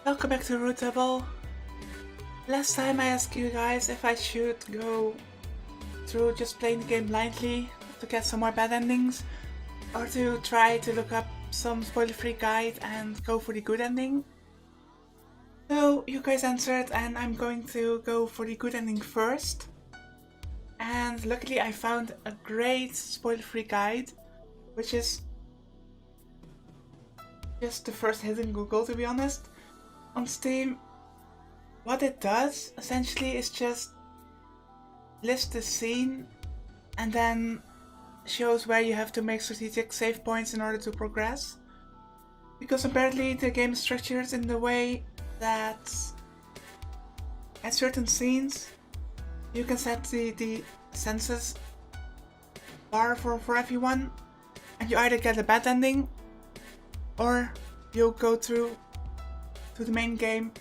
Welcome back to Root Double. Last time I asked you guys if I should go through just playing the game blindly to get some more bad endings, or to try to look up some spoiler-free guide and go for the good ending. So you guys answered, and I'm going to go for the good ending first. And luckily I found a great spoiler-free guide, which is just the first hit in Google, to be honest, on Steam. What it does essentially is just list the scene and then shows where you have to make strategic save points in order to progress. Because apparently the game is structured in the way that at certain scenes you can set the senses bar for everyone, and you either get a bad ending or you go through to the main game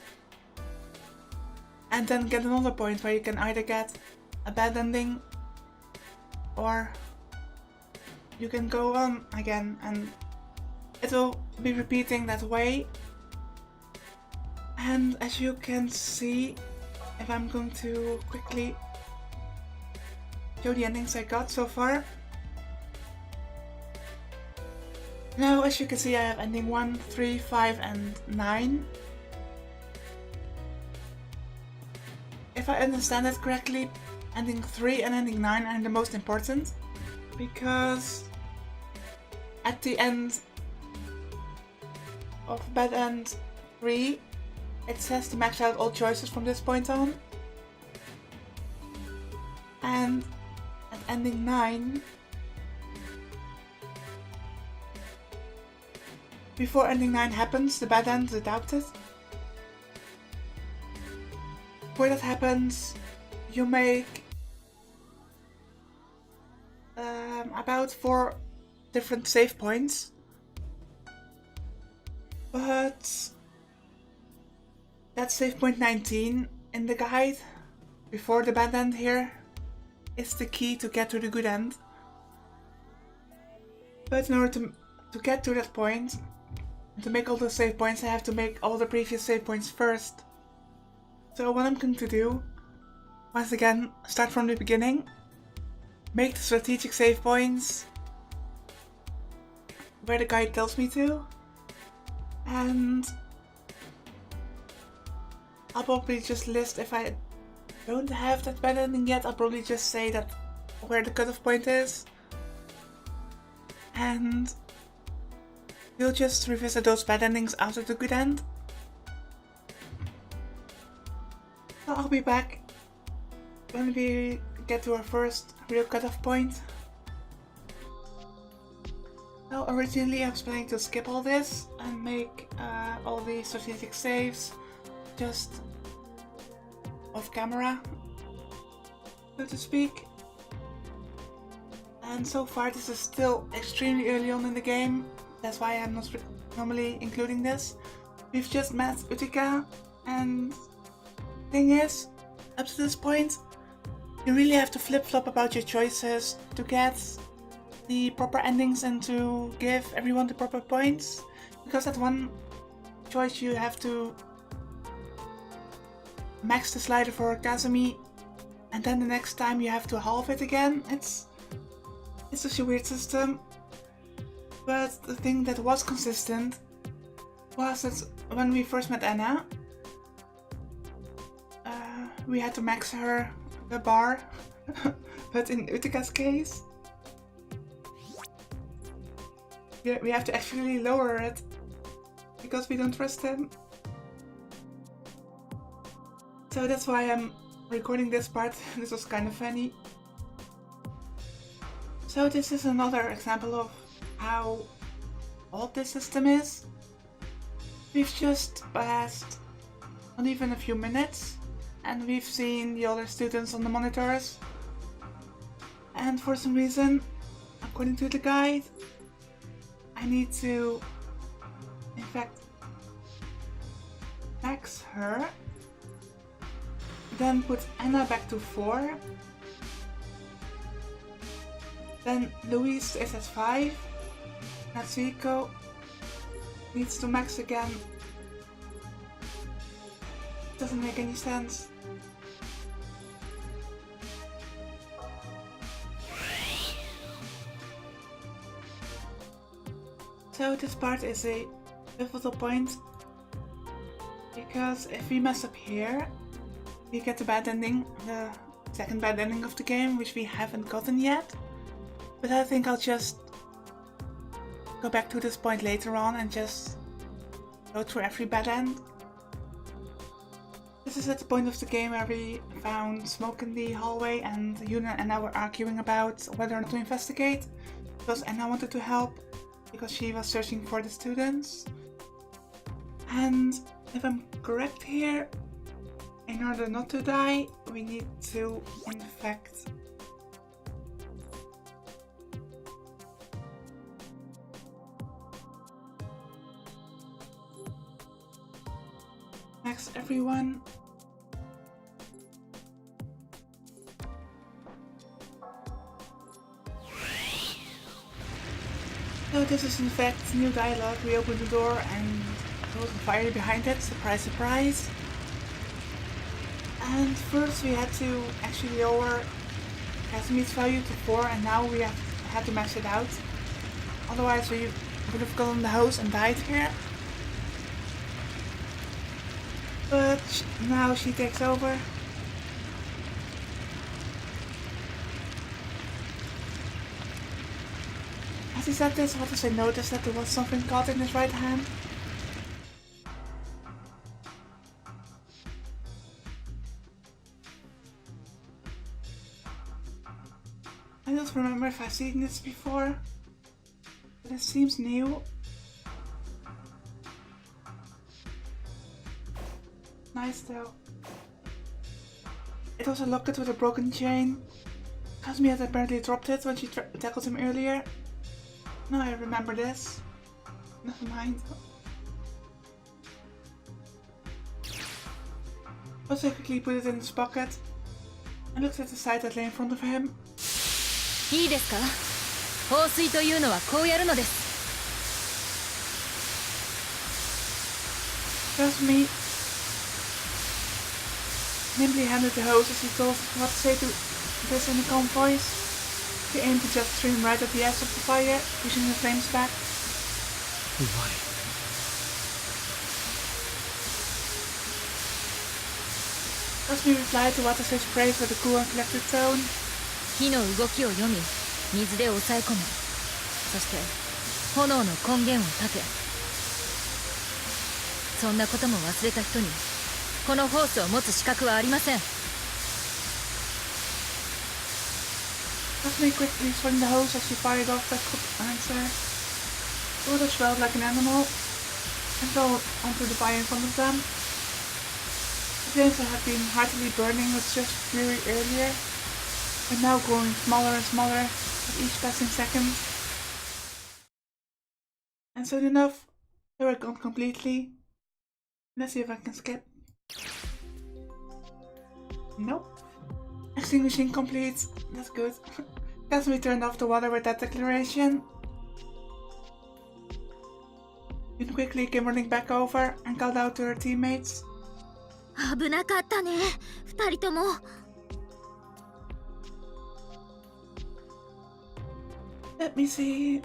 and then get another point where you can either get a bad ending or you can go on again, and it will be repeating that way. And as you can see, if I'm going to quickly show the endings I got so far. Now, as you can see, I have ending 1, 3, 5 and 9. If I understand it correctly, ending 3 and ending 9 are the most important, because at the end of bad end 3 it says to max out all choices from this point on, and at ending 9, before ending 9 happens, the bad end is adopted. Before that happens, you make about 4 different save points, but that's save point 19 in the guide, before the bad end here, is the key to get to the good end. But in order to get to that point, and to make all the save points, I have to make all the previous save points first. So what I'm going to do, once again, start from the beginning, make the strategic save points where the guide tells me to, and I'll probably just list, if I don't have that bad ending yet, I'll probably just say that where the cutoff point is, and we'll just revisit those bad endings after the good end. So I'll be back when we get to our first real cutoff point. Well, originally I was planning to skip all this and make all the strategic saves just off camera, so to speak. And so far this is still extremely early on in the game, that's why I'm not normally including this. We've just met Utica, and thing is, up to this point, you really have to flip-flop about your choices to get the proper endings and to give everyone the proper points, because at one choice you have to max the slider for Kazami, and then the next time you have to halve it again. It's just a weird system. But the thing that was consistent was that when we first met Anna, we had to max her the bar, but in Utica's case, we have to actually lower it, because we don't trust him. So that's why I'm recording this part. This was kind of funny. So this is another example of how old this system is. We've just passed not even a few minutes, and we've seen the other students on the monitors, and for some reason, according to the guide, I need to, in fact, max her, then put Anna back to 4, then Louise is at 5, Natsuko needs to max again Doesn't make any sense. So this part is a pivotal point, because if we mess up here, we get the bad ending, the second bad ending of the game, which we haven't gotten yet. But I think I'll just go back to this point later on and just go through every bad end. This is at the point of the game where we found smoke in the hallway and Yuna and I were arguing about whether or not to investigate, because Anna wanted to help because she was searching for the students. And if I'm correct here, in order not to die, we need to infect everyone. So this is in fact new dialogue. We open the door and there was a fire behind it, surprise surprise. And first we had to actually lower Kazami's value to 4 and now we had to max it out. Otherwise we would have gotten the hose and died here. But now she takes over. As he said this, Watase noticed that there was something caught in his right hand. I don't remember if I've seen this before, but it seems new. Nice though. It was a locket with a broken chain. Kazami had apparently dropped it when she tackled him earlier. No, I remember this. Never mind. Watase quickly put it in his pocket and looked at the side that lay in front of him. いいですか? 放水というのはこうやるのです. Kazami nimbly handed the hose as he told Watase to this in a calm voice. He aimed the jet stream right at the edge of the fire, pushing the flames back. Why? Kazami replied to Watase's praise with a cool and collected tone. 火の動きを読み、水で抑え込む。そして炎の根源を断て。そんなことも忘れた人にこのホースを持つ資格はありません。Kazami quickly swung the hose as she fired off that quick answer. The water swelled like an animal and fell onto the fire in front of them. The flames that had been heartily burning with just fury earlier were now growing smaller and smaller with each passing second. And soon enough, they were gone completely. Let's see if I can skip. Nope. Extinguishing complete. That's good. Kazami turned off the water with that declaration. Yuna quickly came running back over and called out to her teammates. 危なかったね、二人とも。Let me see.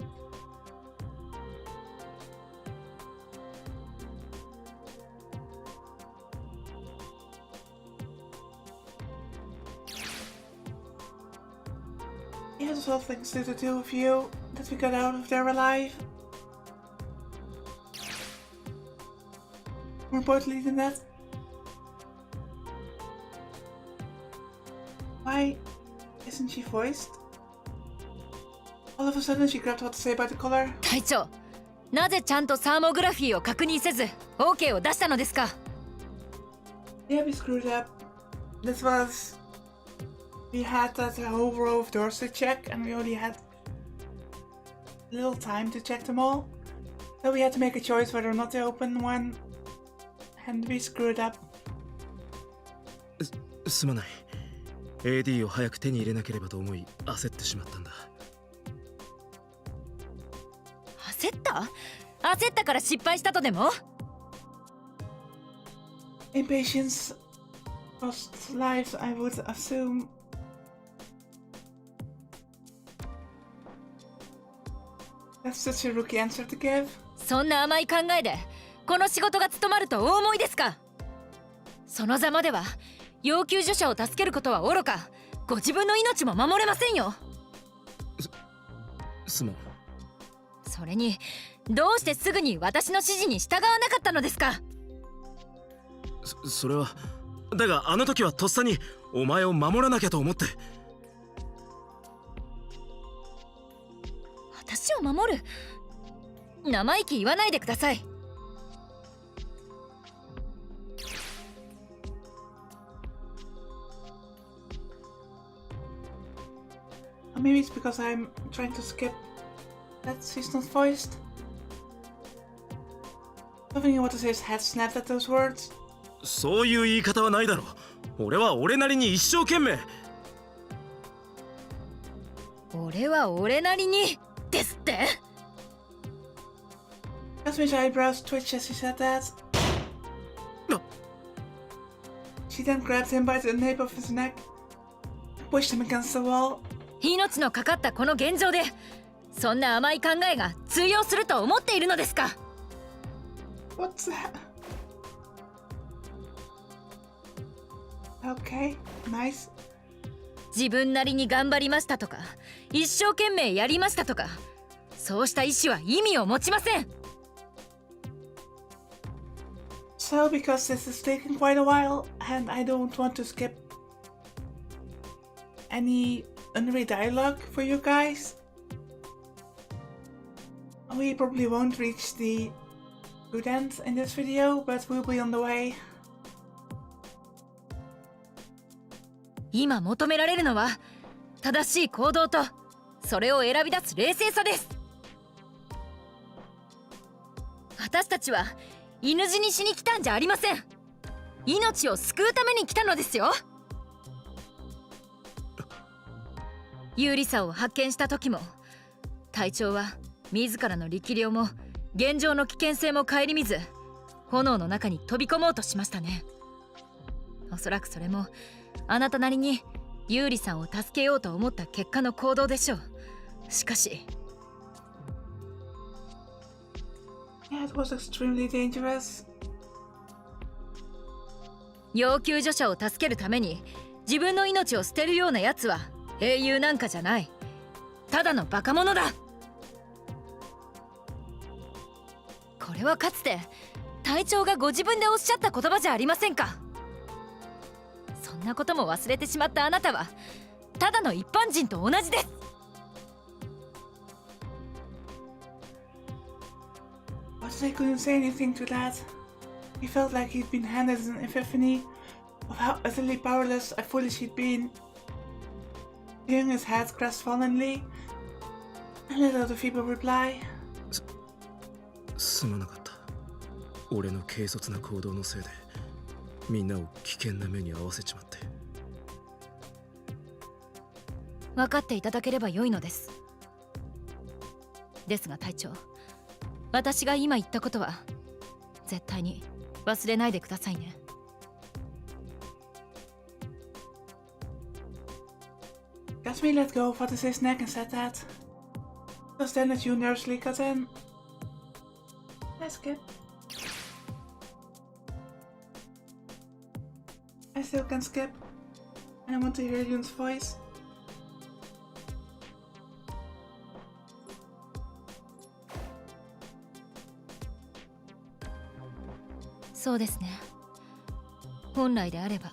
It was all thanks to the two of you that we got out of there alive. More importantly than that, why isn't she voiced? All of a sudden she grabbed Watase by the collar. 隊長、なぜちゃんとサーモグラフィーを確認せず OK を出したのですか? Yeah, we screwed up. This was... We had that whole row of doors to check and we only had little time to check them all. So we had to make a choice whether or not to open one. And we screwed up. すまない。AD を早く手に入れなければと思い焦ってしまったんだ。焦ったから失敗したとでも? impatience costs lives, I would assume. That's such a rookie answer to give. そんな甘い考えでこの仕事が務まるとお思いですか？そのざまでは要救助者を助けることはおろか、ご自分の命も守れませんよ。すまん。それにどうしてすぐに私の指示に従わなかったのですか？それはだがあの時はとっさにお前を守らなきゃと思って。私を守る？生意気言わないでください。Maybe it's because I'm trying to skip that she's not voiced. Something in Watase's head snapped at those words. そういう言い方はないだろう。俺は俺なりに一生懸命。俺は俺なりにですって？ Kazami's eyebrows twitched as she said that. She then grabbed him by the nape of his neck and pushed him against the wall. 命のかかったこの現状でそんな甘い考えが通用すると思っているのですか？ What's that? Okay, nice. 自分なりに頑張りましたとか一生懸命やりましたとか、そうした意思は意味を持ちません。 So, because this is taking quite a while and I don't want to skip any unread dialogue for you guys, we probably won't reach the good end in this video, but we'll be on the way. 今求められるのは正しい行動とそれを選び出す冷静さです。私たちは犬死にしに来たんじゃありません。命を救うために来たのですよ。有利さを発見した時も隊長は自らの力量も現状の危険性も顧みず炎の中に飛び込もうとしましたね。おそらくそれもあなたなりに有利さんを助けようと思った結果の行動でしょう。しかし Yeah, it was extremely dangerous. 要救助者を助けるために自分の命を捨てるようなやつは英雄なんかじゃない。ただのバカ者だ。これはかつて隊長がご自分でおっしゃった言葉じゃありませんか。そんなことも忘れてしまったあなたはただの一般人と同じです。Watase couldn't say anything to that. He felt like he'd been handed an epiphany of how utterly powerless and foolish he'd been. He hung his head crestfallenly and let out a feeble reply. すまなかった。俺の軽率な行動のせいでみんなを危険な目に遭わせちまって。分かっていただければ良いのです。ですが隊長、私が今言ったことは絶対に忘れないでくださいね。Kazami let go of Watase's neck and said that. Just then a June nervously cut in. Let's skip. I still can skip, and I want to hear Yoon's voice. そうですね。本来であれば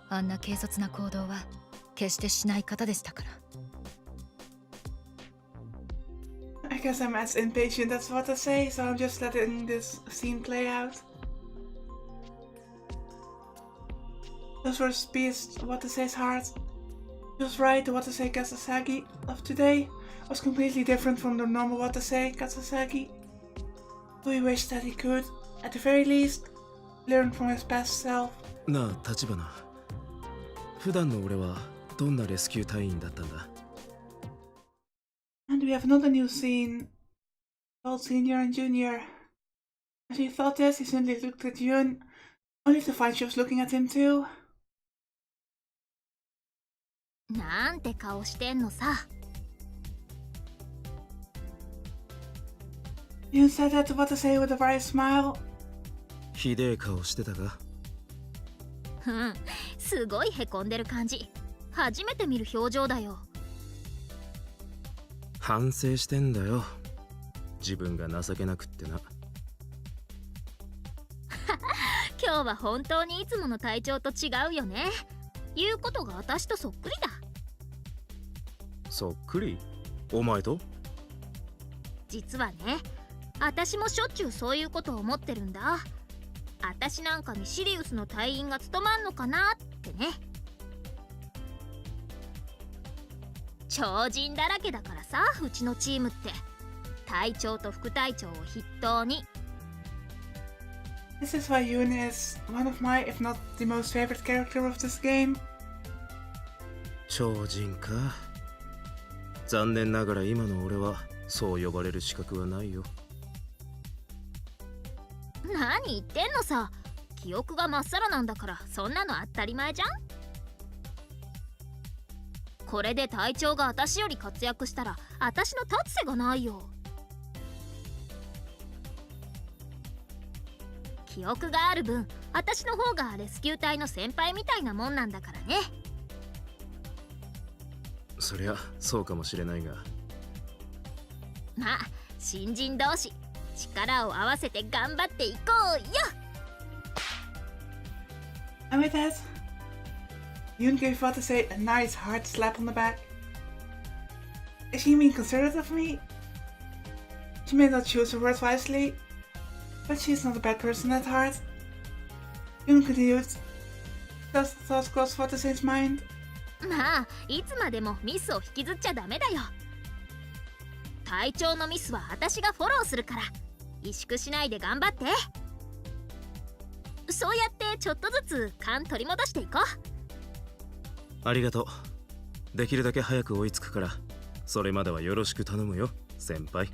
あんな軽率な行動は決してしない方でしたから。I guess I'm as impatient as Watase, so I'm just letting this scene play out. Those words pierced Watase's heart. He was right, the Watase Kasasagi of today was completely different from the normal Watase Kasasagi. So he wished that he could, at the very least, learn from his past self. なあ、立花。普段の俺はどんなレスキュー隊員だったんだ？ And we have another new scene called Senior and Junior. As he thought this, he suddenly looked at Yun only to find she was looking at him too. なんて顔してんのさ。Yoon said that to Watase with a wry smile. ひでえ顔してたか？すごいへこんでる感じ。初めて見る表情だよ。反省してんだよ。自分が情けなくってな。今日は本当にいつもの体調と違うよね。言うことが私とそっくりだ。そっくり？お前と？実はね、私もしょっちゅうそういうことを思ってるんだ。私なんかにシリウスの隊員が務まんのかなってね。超人だらけだからさ、うちのチームって。隊長と副隊長を筆頭に。This is why Yoon is one of my, if not the most favorite character of this game. 超人か。残念ながら今の俺はそう呼ばれる資格はないよ。何言ってんのさ。記憶がまっさらなんだから、そんなの当たり前じゃん。これで隊長が私より活躍したら私の立つ瀬がないよ。記憶がある分、私の方がレスキュー隊の先輩みたいなもんなんだからね。そりゃそうかもしれないが。まあ新人同士力を合わせて頑張っていこうよ。 And with that, Yoon gave Watase a nice hard slap on the back. Is she being considerate of me? She may not choose her words wisely, but she's not a bad person at heart. Yoon continued. Those thoughts crossed Watase's mind. まあいつまでもミスを引きずっちゃダメだよ。隊長のミスは私がフォローするから、萎縮しないで頑張って。そうやってちょっとずつ勘取り戻していこう。ありがとう。できるだけ早く追いつくから、それまではよろしく頼むよ、先輩。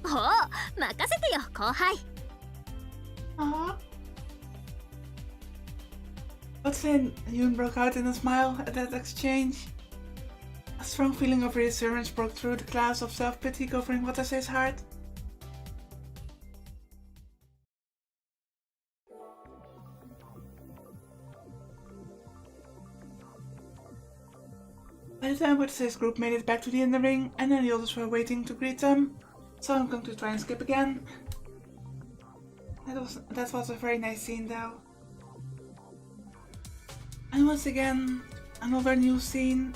おお、任せてよ後輩。Aww. Watase and Yoon broke out in a smile at that exchange. A strong feeling of reassurance broke through the clouds of self-pity covering Watase's heart. By the time Watase's group made it back to the inner ring, and then the others were waiting to greet them, so I'm going to try and skip again. That was a very nice scene though. And once again, another new scene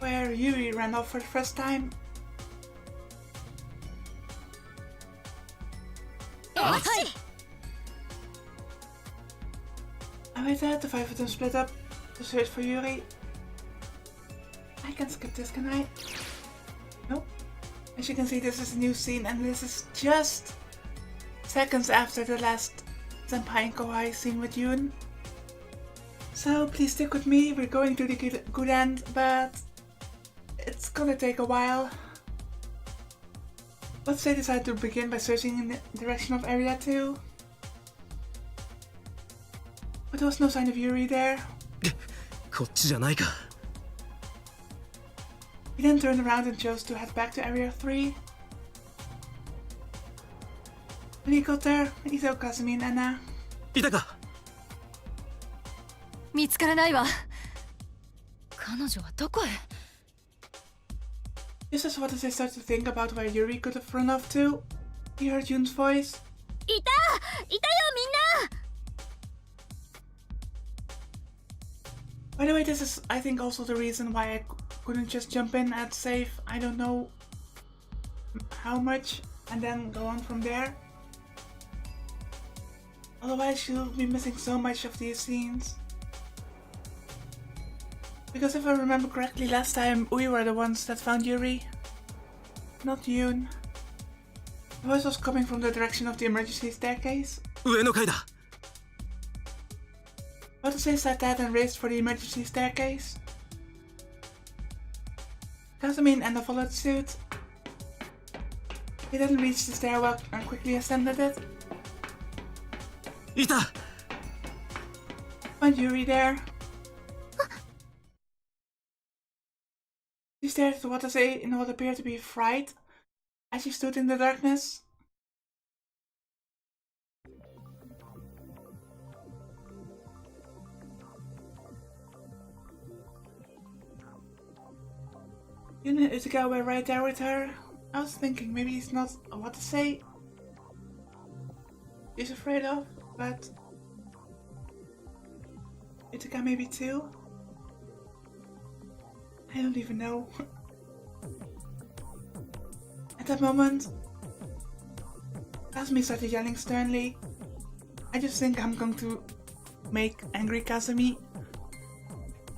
where Yuri ran off for the first time. And with that, the five of them split up to search for Yuri. I can skip this, can I? Nope. As you can see, this is a new scene, and this is just seconds after the last Senpai and Kohai scene with Yoon. So please stick with me, we're going to the good end, but it's gonna take a while. Let's say decide to begin by searching in the direction of Area 2. But there was no sign of Yuri there. こっちじゃないか。He then turned around and chose to head back to Area 3. When he got there, he saw Kazami and Anna. いたか。見つからないわ。彼女はどこへ？ Just as Watase started to think about where Yuri could have run off to, he heard Yoon's voice. いたよみんな。 By the way, this is, I think, also the reason why I couldn't just jump in and save, I don't know how much, and then go on from there. Otherwise, you'll be missing so much of these scenes. Because if I remember correctly, last time we were the ones that found Yuri, not Yoon. The voice was coming from the direction of the emergency staircase. 上の階だ。Watase said that and raced for the emergency staircase. Kazami and Anna followed suit. They then reached the stairwell and quickly ascended it. いた。 Find Yuri there. She stared at Watase in what appeared to be fright as she stood in the darkness. Yuna and Utica were right there with her. I was thinking maybe it's not what to say she's afraid of, but Utica maybe too. I don't even know. At that moment, Kazami started yelling sternly. I just think I'm going to make angry Kazami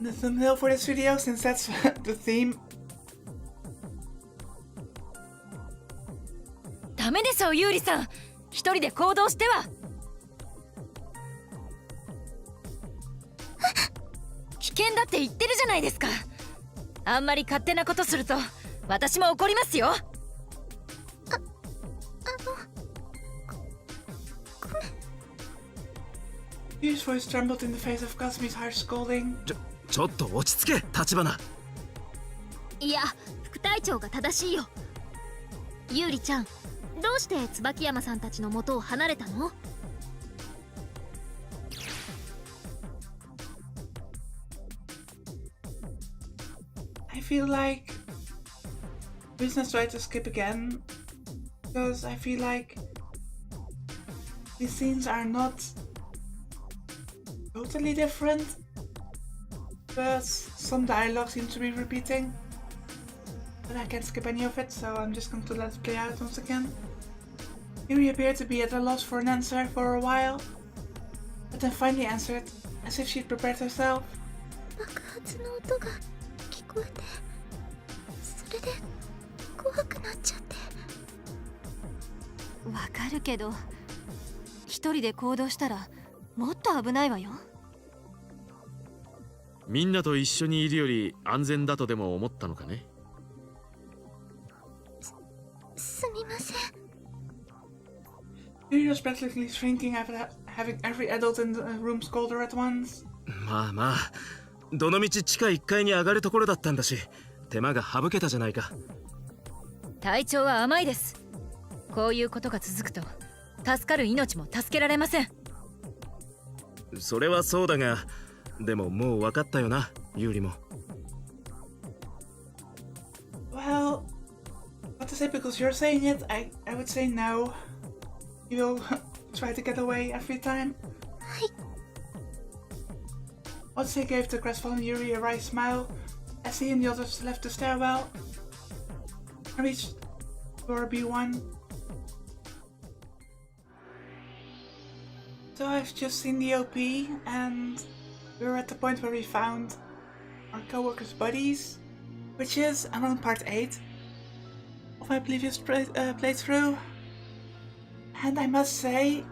the thumbnail for this video, since that's the theme. ダメですよユーリさん、一人で行動しては。危険だって言ってるじゃないですか。あんまり勝手なことすると私も怒りますよ。Yu's voice trembled in the face of Kazami's harsh scolding. ちょっと落ち着け、橘。いや、副隊長が正しいよ。ユーリちゃん、どうして椿山さんたちの元を離れたの？ I feel like business tried to skip again, because I feel like these scenes are not totally different, but some dialogue seems to be repeating. But I can't skip any of it, so I'm just going to let it play out once again. Yuri appeared to be at a loss for an answer for a while, but then finally answered, as if she'd prepared herself. 爆発の音が聞こえて、それで怖くなっちゃって。わかるけど、一人で行動したらもっと危ないわよ。みんなと一緒にいるより安全だとでも思ったのかね。すみません。Yuri was practically shrinking after having every adult in the room scold her at once. まあまあ、どのみち地下1階に上がるところだったんだし、手間が省けたじゃないか。体調は甘いです。こういうことが続くと助かる命も助けられません。それはそうだが、でももう分かったよな、ユーリも。Well, what to say, because you're saying it, I would say no. You'll try to get away every time. Watase gave the crestfallen Yuri a wry smile as he and the others left the stairwell and reached door B1. So I've just seen the OP, and we're at the point where we found our co-workers' buddies, which is around part 8 of my previous playthrough. And I must say,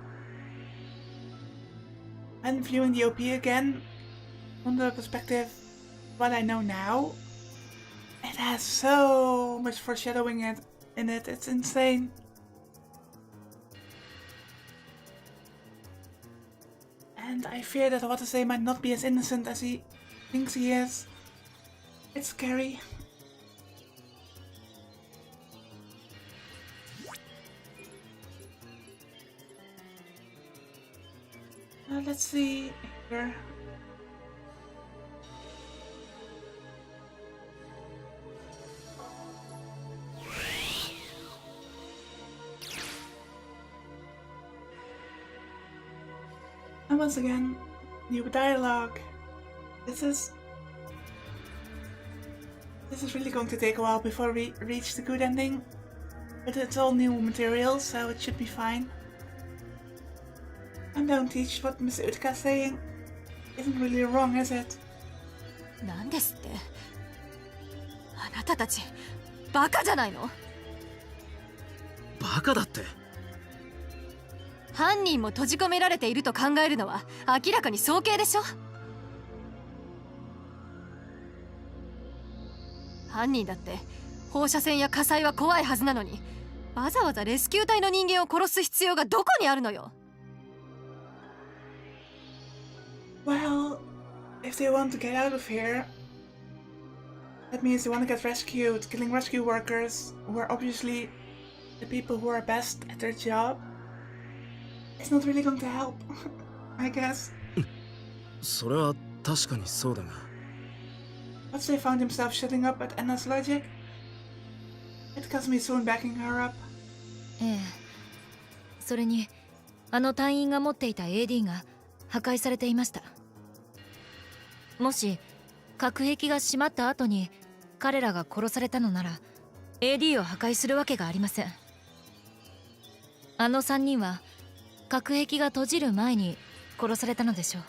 when viewing the OP again, from the perspective of what I know now, it has so much foreshadowing in it, it's insane. And I fear that Watase might not be as innocent as he thinks he is. It's scary. Let's see here. And once again, new dialogue. This is really going to take a while before we reach the good ending, but it's all new material, so it should be fine. And don't teach what Miss Utka is saying isn't really wrong, is it? なんですって。あなたたちバカじゃないの？バカだって。犯人も閉じ込められていると考えるのは明らかに早計でしょ。犯人だって放射線や火災は怖いはずなのに、わざわざレスキュー隊の人間を殺す必要がどこにあるのよ。Well, if they want to get out of here, that means they want to get rescued. Killing rescue workers, who are obviously the people who are best at their job, it's not really going to help, I guess. それは確かにそうだが。Watase found himself shutting up at Anna's logic. With Kazami soon backing her up. ええ。それに、あの隊員が持っていた AD が破壊されていました。もし隔壁が閉まった後に彼らが殺されたのなら AD を破壊するわけがありません。あの3人は隔壁が閉じる前に殺されたのでしょう。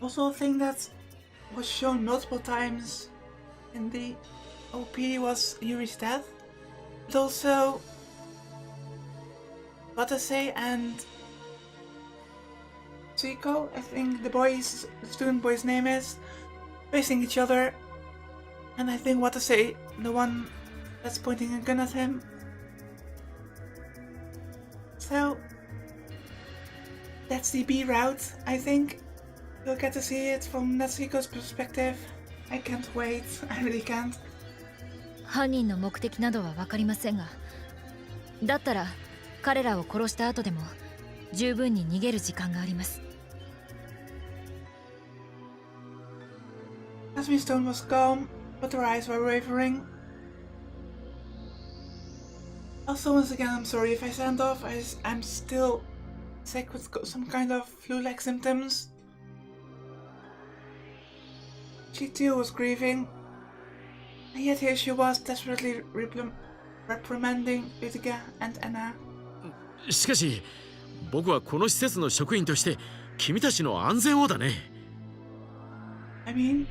Also, a thing that was shown multiple times in the OP was Yuri's death, but also Watase and Chico, I think the student boy's name is, facing each other, and I think Watase, the one that's pointing a gun at him. So that's the B route, I think. You'll get to see it from Natsuhiko's perspective. I can't wait. I really can't. 犯人の目的などは分かりませんが、だったら彼らを殺した後でも十分に逃げる時間があります。Kazami's tone was calm, but her eyes were wavering. Also, once again, I'm sorry if I sound off. I'm still sick with some kind of flu-like symptoms. She too was grieving, and yet here she was desperately reprimanding Utica and Anna. しかし僕はこの施設の職員として君たちの安全をだね。 I mean,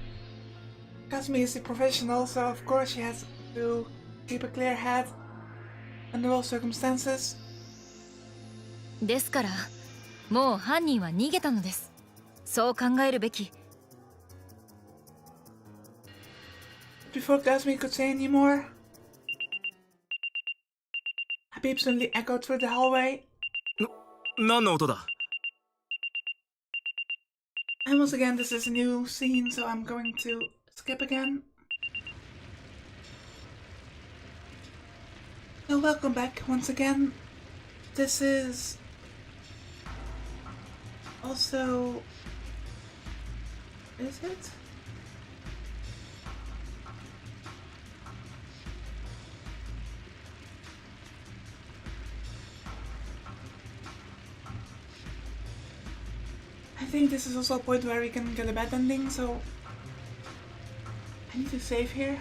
Kazami is a professional, so of course she has to keep a clear head under all circumstances. ですからもう犯人は逃げたのです。そう考えるべき。Before Kazami could say any more, a beep suddenly echoed through the hallway. 何の音だ？ And once again, this is a new scene, so I'm going to skip again. So welcome back once again. This is also... is it? I think this is also a point where we can get a bad ending, so I need to save here.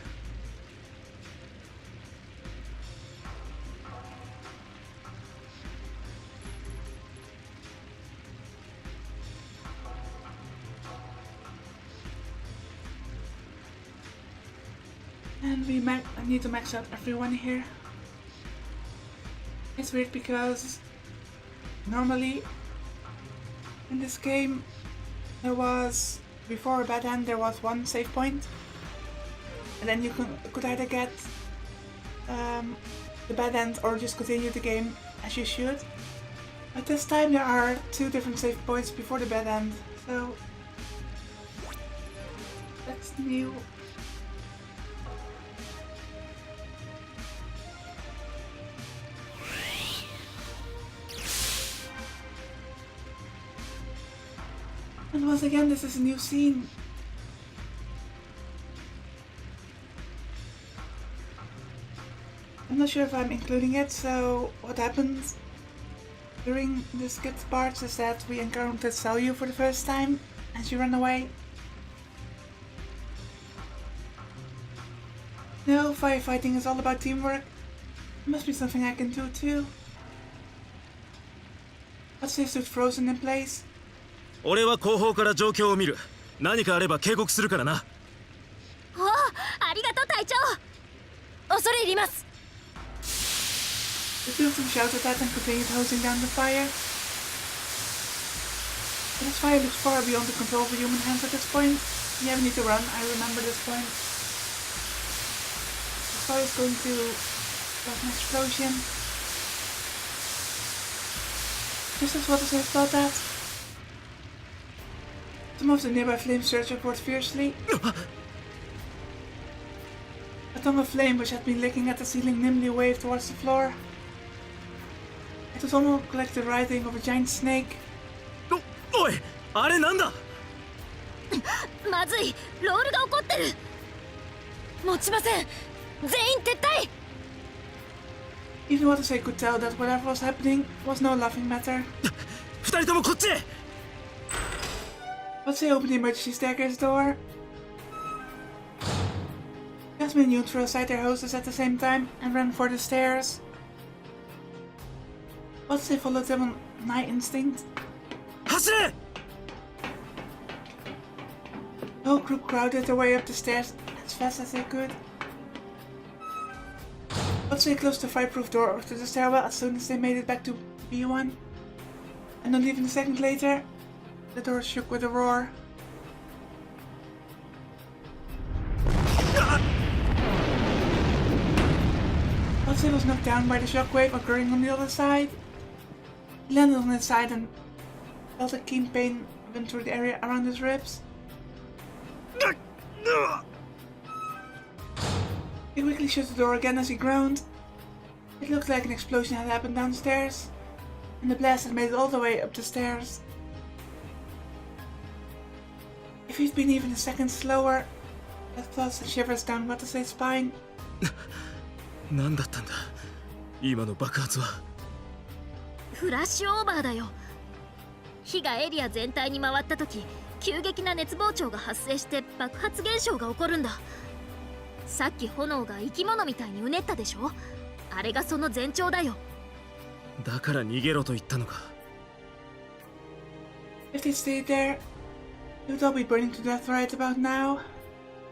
And I need to max out everyone here. It's weird because normally in this game there was, before a bad end, there was one save point, and then you could either get the bad end or just continue the game as you should. But this time there are two different save points before the bad end, so that's new. And once again, this is a new scene. I'm not sure if I'm including it, so what happens during the skipped parts is that we encountered Salyu for the first time and she ran away. No, firefighting is all about teamwork. Must be something I can do too. Watase stood frozen in place. 俺は後方から状況を見る。何かあれば警告するからな。おお、ありがとう隊長。恐れ入ります。 The two of them shouted at and continued hosing down the fire. But this fire looks far beyond the control of a human hands at this point. Yeah, we need to run, I remember this point. This fire is going to cause an explosion. Just as Watase thought that. Some of the nearby flames surged upward fiercely. A tongue of flame which had been licking at the ceiling nimbly waved towards the floor. It was almost like the writhing of a giant snake. おい、あれなんだ。まずい、ロールが起こってる。持ちません。全員撤退。 Even Watase could tell that whatever was happening was no laughing matter. 二人ともこっちへ。Watase opened the emergency staircase door. Kazami and Yoon threw aside their hoses at the same time and ran for the stairs. Watase followed them on night instinct. 走れ。 The whole group crowded their way up the stairs as fast as they could. Watase closed the fireproof door to the stairwell as soon as they made it back to B1. And not even a second later, the door shook with a roar. Watase was knocked down by the shockwave occurring on the other side. He landed on his side and felt a keen pain went through the area around his ribs. He quickly shut the door again as he groaned. It looked like an explosion had happened downstairs, and the blast had made it all the way up the stairs. If he'd been even a second slower, that thought sent shivers down Watase's spine. 何だったんだ、今の爆発は。フラッシュオーバーだよ。火がエリア全体に回った時、急激な熱膨張が発生して爆発現象が起こるんだ。さっき炎が生き物みたいにうねったでしょ。あれがその前兆だよ。だから逃げろと言ったのか。If they stayed there, they would all be burning to death right about now.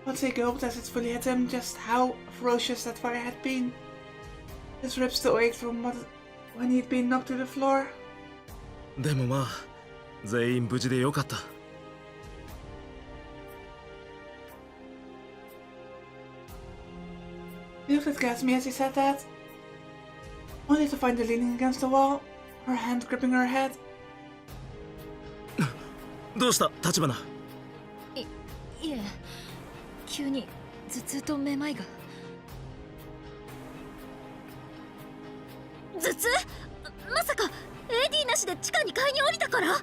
Watase gulped as it fully hit him just how ferocious that fire had been. His ribs still ached from when he had been knocked to the floor. でもまあ、全員無事でよかった。He looked at Kazami as he said that, only to find her leaning against the wall, her hand gripping her head. どうした、立花。いえ、急に頭痛とめまいが。頭痛？まさか AD なしで地下2階に降りたから？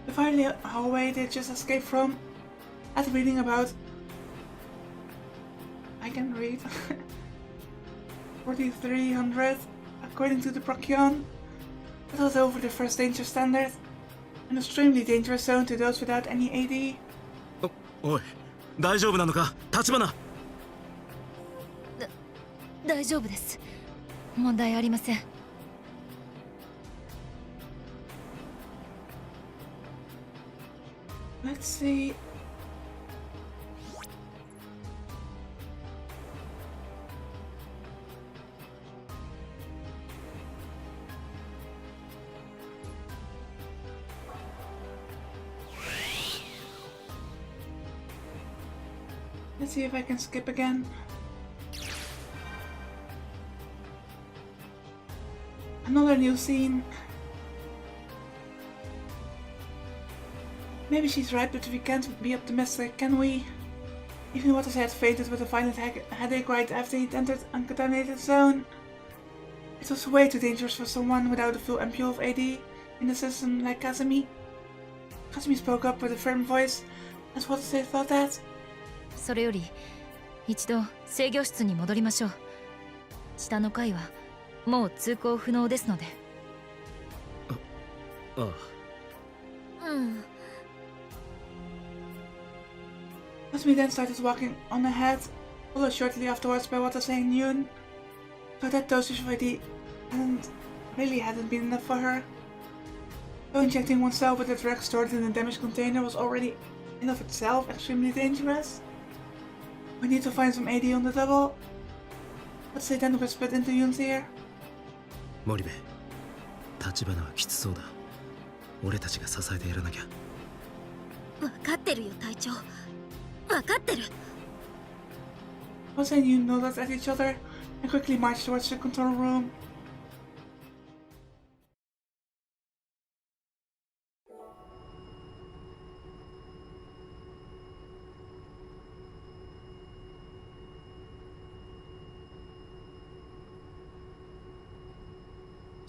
The final hallway they just escaped from, at reading about, I can read, 4300, according to the Procyon. That was over the first danger standard, an extremely dangerous zone to those without any AD. おい、大丈夫なのか、立花。大丈夫です。問題ありません。Let's see. Let's see if I can skip again. Another new scene. Maybe she's right, but we can't be optimistic, can we? Even Watase had fainted with a violent headache right after he'd entered uncontaminated zone. It was way too dangerous for someone without a full ampule of AD in the system like Kazami. Kazami spoke up with a firm voice as Watase thought that. それより一度制御室に戻りましょう。下の階はもう通行不能ですので。ああ。うん。Kazami then started walking on ahead, followed shortly afterwards by Watase and Yoon. So that dosage of AD hadn't been enough for her. Though injecting oneself with the drug stored in a damaged container was already in of itself extremely dangerous. We need to find some AD on the double. Watase then whispered into Yoon's ear. 森部、立花はきつそうだ。俺たちが支えてやらなきゃ。分かってるよ隊長。分かってる。Watase and Yoon nodded at each other and quickly marched towards the control room.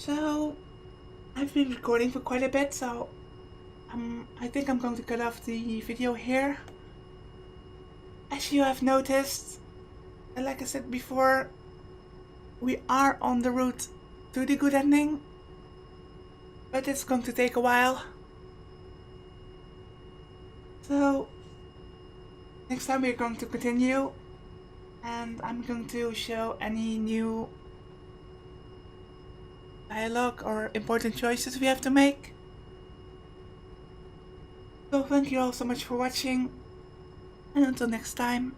So, I've been recording for quite a bit, so I think I'm going to cut off the video here. As you have noticed, and like I said before, we are on the route to the good ending, but it's going to take a while. So, next time we're going to continue, and I'm going to show any new dialogue or important choices we have to make. So thank you all so much for watching, and until next time.